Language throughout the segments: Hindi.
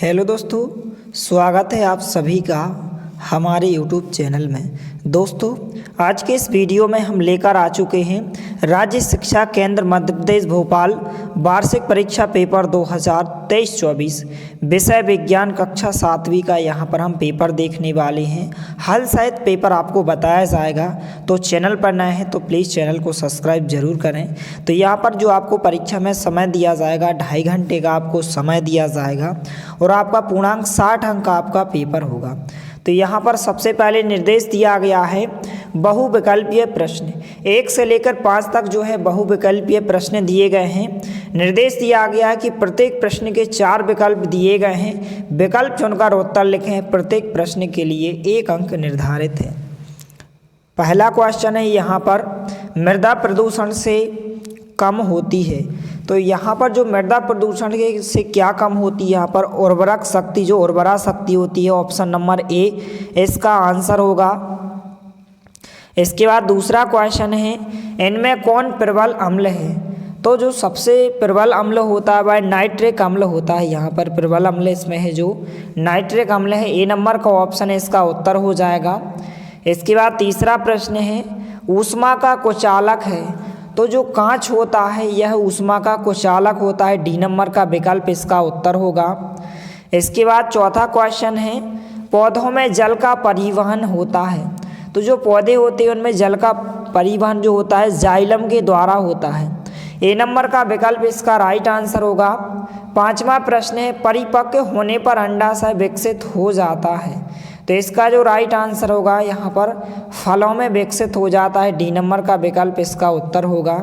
हेलो दोस्तों, स्वागत है आप सभी का हमारे यूट्यूब चैनल में। दोस्तों, आज के इस वीडियो में हम लेकर आ चुके हैं राज्य शिक्षा केंद्र मध्य प्रदेश भोपाल वार्षिक परीक्षा पेपर 2023-24 विषय विज्ञान कक्षा 7वीं का यहाँ पर हम पेपर देखने वाले हैं। हल सहित पेपर आपको बताया जाएगा, तो चैनल पर नए हैं तो प्लीज़ चैनल को सब्सक्राइब जरूर करें। तो यहाँ पर जो आपको परीक्षा में समय दिया जाएगा, 2.5 घंटे का आपको समय दिया जाएगा और आपका पूर्णांक 60 अंक का आपका पेपर होगा। तो यहाँ पर सबसे पहले निर्देश दिया गया है बहुविकल्पीय प्रश्न 1 से लेकर 5 तक जो है बहुविकल्पीय प्रश्न दिए गए हैं। निर्देश दिया गया है कि प्रत्येक प्रश्न के 4 विकल्प दिए गए हैं, विकल्प चुनकर उत्तर लिखें। प्रत्येक प्रश्न के लिए 1 अंक निर्धारित है। पहला क्वेश्चन है यहाँ पर मृदा प्रदूषण से कम होती है। तो यहाँ पर जो मृदा प्रदूषण से क्या कम होती है, यहाँ पर उर्वरक शक्ति, जो उर्वरा शक्ति होती है, ऑप्शन नंबर ए इसका आंसर होगा। इसके बाद दूसरा क्वेश्चन है इनमें कौन प्रबल अम्ल है। तो जो सबसे प्रबल अम्ल होता है वह नाइट्रिक अम्ल होता है। यहाँ पर प्रबल अम्ल इसमें है जो नाइट्रिक अम्ल है, ए नंबर का ऑप्शन इसका उत्तर हो जाएगा। इसके बाद तीसरा प्रश्न है ऊष्मा का कुचालक है। तो जो कांच होता है यह ऊष्मा का कुचालक होता है, डी नंबर का विकल्प इसका उत्तर होगा। इसके बाद चौथा क्वेश्चन है पौधों में जल का परिवहन होता है। तो जो पौधे होते हैं उनमें जल का परिवहन जो होता है जाइलम के द्वारा होता है, ए नंबर का विकल्प इसका राइट आंसर होगा। पांचवा प्रश्न है परिपक्व होने पर अंडाशय विकसित हो जाता है। तो इसका जो राइट आंसर होगा यहाँ पर फलों में विकसित हो जाता है, डी नंबर का विकल्प इसका उत्तर होगा।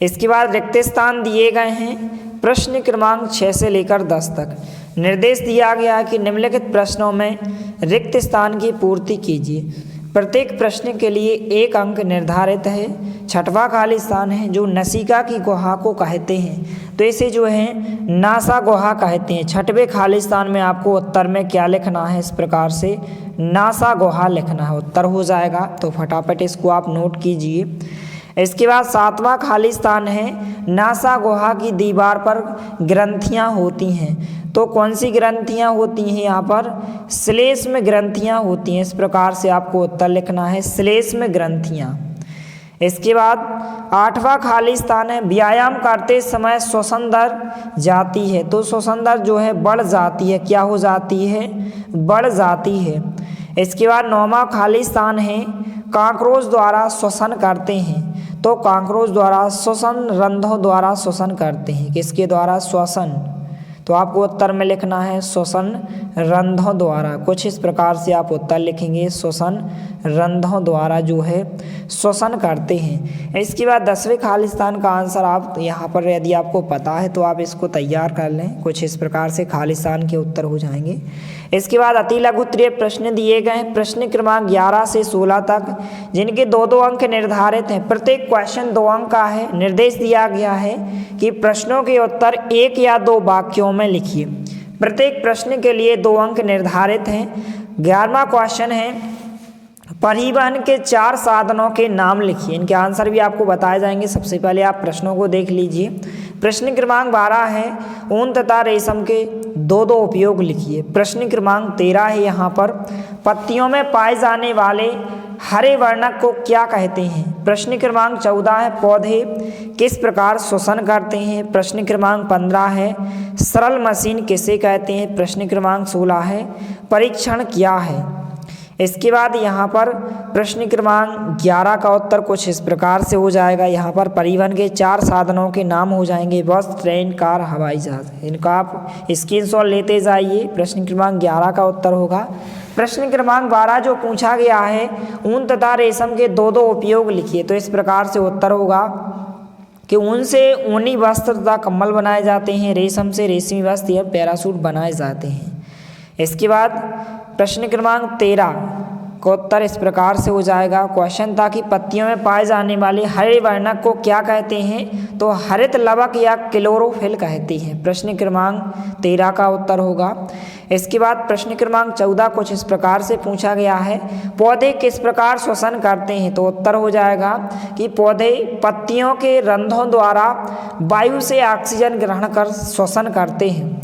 इसके बाद रिक्त स्थान दिए गए हैं प्रश्न क्रमांक 6 से लेकर 10 तक। निर्देश दिया गया है कि निम्नलिखित प्रश्नों में रिक्त स्थान की पूर्ति कीजिए। प्रत्येक प्रश्न के लिए 1 अंक निर्धारित है। छठवां खाली स्थान है जो नसिका की गुहा को कहते हैं, तो इसे जो है नासा गुहा कहते हैं। छठवें खाली स्थान में आपको उत्तर में क्या लिखना है, इस प्रकार से नासा गुहा लिखना है, उत्तर हो जाएगा। तो फटाफट इसको आप नोट कीजिए। इसके बाद 7वां खाली स्थान है नासा गुहा की दीवार पर ग्रंथियां होती हैं। तो कौन सी ग्रंथियां होती हैं, यहाँ पर श्लेष्म ग्रंथियां होती हैं, इस प्रकार से आपको उत्तर लिखना है श्लेष्म ग्रंथियां। इसके बाद 8वां खाली स्थान है व्यायाम करते समय श्वसन दर जाती है। तो श्वसन दर जो है बढ़ जाती है, क्या हो जाती है, बढ़ जाती है। इसके बाद 9वां खाली स्थान है काकरोच द्वारा श्वसन करते हैं। तो काकरोच द्वारा श्वसन रंध्रों द्वारा श्वसन करते हैं, किसके द्वारा, श्वसन। तो आपको उत्तर में लिखना है श्वसन रंध्रों द्वारा, कुछ इस प्रकार से आप उत्तर लिखेंगे, श्वसन रंध्रों द्वारा जो है श्वसन करते हैं। इसके बाद 10वें खाली स्थान का आंसर आप यहाँ पर यदि आपको पता है तो आप इसको तैयार कर लें, कुछ इस प्रकार से खाली स्थान के उत्तर हो जाएंगे। इसके बाद अति लघु उत्तरीय प्रश्न दिए गए हैं प्रश्न क्रमांक 11 से 16 तक, जिनके 2-2 अंक निर्धारित हैं। प्रत्येक क्वेश्चन 2 अंक का है। निर्देश दिया गया है कि प्रश्नों के उत्तर 1 या 2 वाक्यों में लिखिए। प्रत्येक प्रश्न के लिए 2 अंक निर्धारित हैं। 11वां क्वेश्चन है परिवहन के 4 साधनों के नाम लिखिए। इनके आंसर भी आपको बताए जाएंगे। सबसे पहले आप प्रश्नों को देख लीजिए। प्रश्न क्रमांक 12 है ऊन तथा रेशम के 2-2 उपयोग लिखिए। प्रश्न क्रमांक 13 है यहाँ पर पत्तियों में पाए जाने वाले हरे वर्णक को क्या कहते हैं। प्रश्न क्रमांक 14 है पौधे किस प्रकार श्वसन करते हैं। प्रश्न क्रमांक 15 है सरल मशीन किसे कहते हैं। प्रश्न क्रमांक 16 है परीक्षण क्या है। इसके बाद यहाँ पर प्रश्न क्रमांक 11 का उत्तर कुछ इस प्रकार से हो जाएगा। यहाँ पर परिवहन के 4 साधनों के नाम हो जाएंगे बस, ट्रेन, कार, हवाई जहाज। इनका आप स्क्रीनशॉट लेते जाइए। प्रश्न क्रमांक 11 का उत्तर होगा। प्रश्न क्रमांक 12 जो पूछा गया है ऊन तथा रेशम के 2-2 उपयोग लिखिए। तो इस प्रकार से उत्तर होगा कि ऊन से ऊनी वस्त्र तथा कम्बल बनाए जाते हैं, रेशम से रेशमी वस्त्र या पैरासूट बनाए जाते हैं। इसके बाद प्रश्न क्रमांक 13 का उत्तर इस प्रकार से हो जाएगा। क्वेश्चन था कि पत्तियों में पाए जाने वाले हरे वर्णक को क्या कहते हैं। तो हरित लवक या क्लोरोफिल कहते हैं। प्रश्न क्रमांक 13 का उत्तर होगा। इसके बाद प्रश्न क्रमांक 14 कुछ इस प्रकार से पूछा गया है पौधे किस प्रकार श्वसन करते हैं। तो उत्तर हो जाएगा कि पौधे पत्तियों के रंध्रों द्वारा वायु से ऑक्सीजन ग्रहण कर श्वसन करते हैं।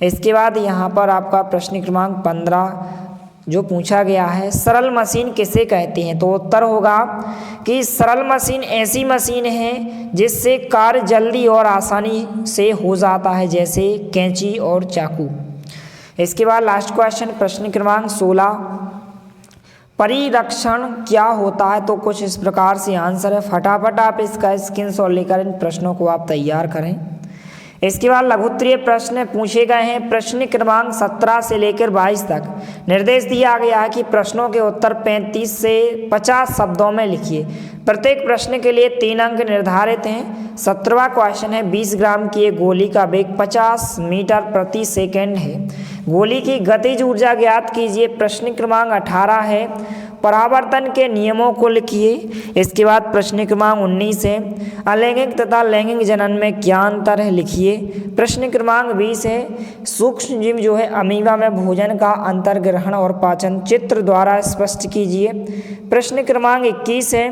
इसके बाद यहाँ पर आपका प्रश्न क्रमांक 15 जो पूछा गया है, सरल मशीन किसे कहते हैं? तो उत्तर होगा कि सरल मशीन ऐसी मशीन है जिससे कार्य जल्दी और आसानी से हो जाता है, जैसे कैंची और चाकू। इसके बाद लास्ट क्वेश्चन प्रश्न क्रमांक 16, परिरक्षण क्या होता है? तो कुछ इस प्रकार से आंसर है। फटाफट आप इसका स्क्रीनशॉट लेकर इन प्रश्नों को आप तैयार करें। इसके बाद लघुत्तरीय प्रश्न पूछे गए हैं। प्रश्न क्रमांक 17 से लेकर 22 तक निर्देश दिया गया है कि प्रश्नों के उत्तर 35 से 50 शब्दों में लिखिए। प्रत्येक प्रश्न के लिए 3 अंक निर्धारित हैं। 17वां क्वेश्चन है, 20 ग्राम की एक गोली का वेग 50 मीटर प्रति सेकेंड है। गोली की गतिज ऊर्जा ज्ञात कीजिए। प्रश्न क्रमांक 18 है, परावर्तन के नियमों को लिखिए। इसके बाद प्रश्न क्रमांक 19 है, अलैंगिक तथा लैंगिक जनन में क्या अंतर है, लिखिए। प्रश्न क्रमांक 20 है, सूक्ष्म जीव जो है अमीबा में भोजन का अंतर्ग्रहण और पाचन चित्र द्वारा स्पष्ट कीजिए। प्रश्न क्रमांक 21 है,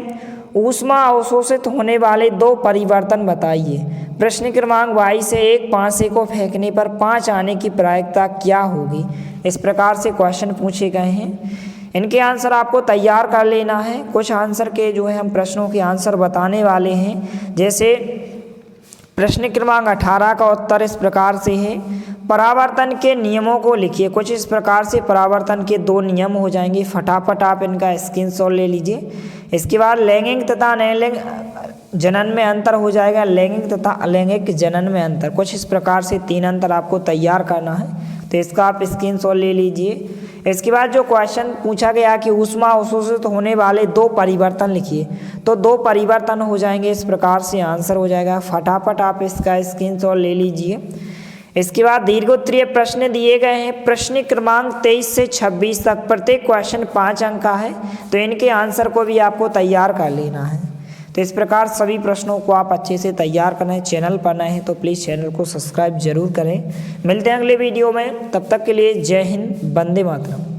ऊष्मा अवशोषित होने वाले 2 परिवर्तन बताइए। प्रश्न क्रमांक 22 है, एक पासे को फेंकने पर 5 आने की प्रायिकता क्या होगी। इस प्रकार से क्वेश्चन पूछे गए हैं। इनके आंसर आपको तैयार कर लेना है। कुछ आंसर के जो है हम प्रश्नों के आंसर बताने वाले हैं। जैसे प्रश्न क्रमांक 18 का उत्तर इस प्रकार से है, परावर्तन के नियमों को लिखिए। कुछ इस प्रकार से परावर्तन के 2 नियम हो जाएंगे। फटाफट आप इनका स्क्रीनशॉट ले लीजिए। इसके बाद लैंगिक तथा अनैंगिक जनन में अंतर हो जाएगा, लैंगिक तथा अलैंगिक जनन में अंतर। कुछ इस प्रकार से 3 अंतर आपको तैयार करना है, तो इसका आप स्क्रीनशॉट ले लीजिए। इसके बाद जो क्वेश्चन पूछा गया कि ऊष्मा अवशोषित होने वाले 2 परिवर्तन लिखिए, तो 2 परिवर्तन हो जाएंगे। इस प्रकार से आंसर हो जाएगा। फटाफट आप इसका स्क्रीनशॉट ले लीजिए। इसके बाद दीर्घोत्तरीय प्रश्न दिए गए हैं। प्रश्न क्रमांक 23 से 26 तक प्रत्येक क्वेश्चन 5 अंक का है, तो इनके आंसर को भी आपको तैयार कर लेना है। तो इस प्रकार सभी प्रश्नों को आप अच्छे से तैयार करना है। चैनल पर नए हैं तो प्लीज़ चैनल को सब्सक्राइब जरूर करें। मिलते हैं अगले वीडियो में, तब तक के लिए जय हिंद, वंदे मातरम।